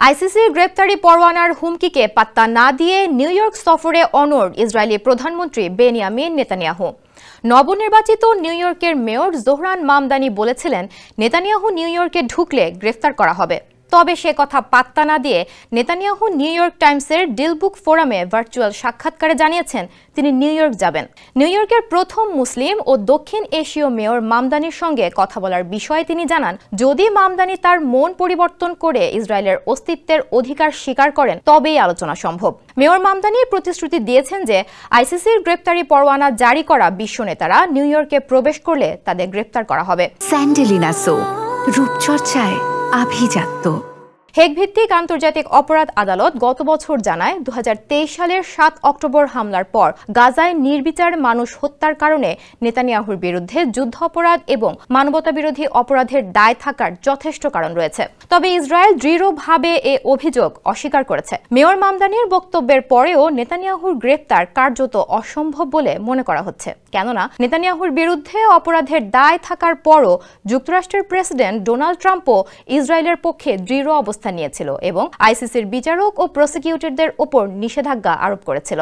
আইসিসির গ্রেপ্তারি পরোয়ানার হুমকিকে পাত্তা না দিয়ে নিউ ইয়র্ক সফরে অনড় ইসরায়েলি প্রধানমন্ত্রী বেনিয়ামিন নেতানিয়াহু। নবনির্বাচিত নিউ ইয়র্কের মেয়র জোহরান মামদানি বলেছিলেন, নেতানিয়াহু নিউ ইয়র্কে ঢুকলে গ্রেফতার করা হবে। তবে সে কথা পাত্তা না দিয়ে নেতানিয়াহু নিউ ইয়র্ক টাইমসের ডিলবুক ফোরামে ভার্চুয়াল সাক্ষাৎকারে জানিয়েছেন তিনি নিউ ইয়র্ক যাবেন। নিউ ইয়র্কের প্রথম মুসলিম ও দক্ষিণ এশীয় মেয়র মামদানির সঙ্গে কথা বলার বিষয়ে তিনি জানান, যদি মামদানি তার মন পরিবর্তন করে ইসরায়েলের অস্তিত্বের অধিকার স্বীকার করেন তবেই আলোচনা সম্ভব। মেয়র মামদানি প্রতিশ্রুতি দিয়েছেন যে আইসিসির গ্রেপ্তারি পরোয়ানা জারি করা বিশ্ব নেতারা নিউ ইয়র্কে প্রবেশ করলে তাদের গ্রেপ্তার করা হবে। স্যান্ডেলিনা সো, রূপচর্চায় আভিজাত্য। হেগ ভিত্তিক আন্তর্জাতিক অপরাধ আদালত গত বছর জানায়, 2023 সালের 7 অক্টোবর হামলার পর গাজায় নির্বিচার মানুষ হত্যার কারণে নেতানিয়াহুর বিরুদ্ধে যুদ্ধ অপরাধ এবং মানবতাবিরোধী অপরাধের দায় থাকার যথেষ্ট কারণ রয়েছে। তবে ইসরায়েল দৃঢ়ভাবে এ অভিযোগ অস্বীকার করেছে। মেয়র মামদানির বক্তব্যের পরেও নেতানিয়াহুর গ্রেপ্তার কার্যত অসম্ভব বলে মনে করা হচ্ছে, কেননা নেতানিয়াহুর বিরুদ্ধে অপরাধের দায় থাকার পরও যুক্তরাষ্ট্রের প্রেসিডেন্ট ডোনাল্ড ট্রাম্পও ইসরায়েলের পক্ষে দৃঢ় অবস্থান নিয়েছিল এবং আইসিসির বিচারক ও প্রসিকিউটরদের ওপর নিষেধাজ্ঞা আরোপ করেছিল।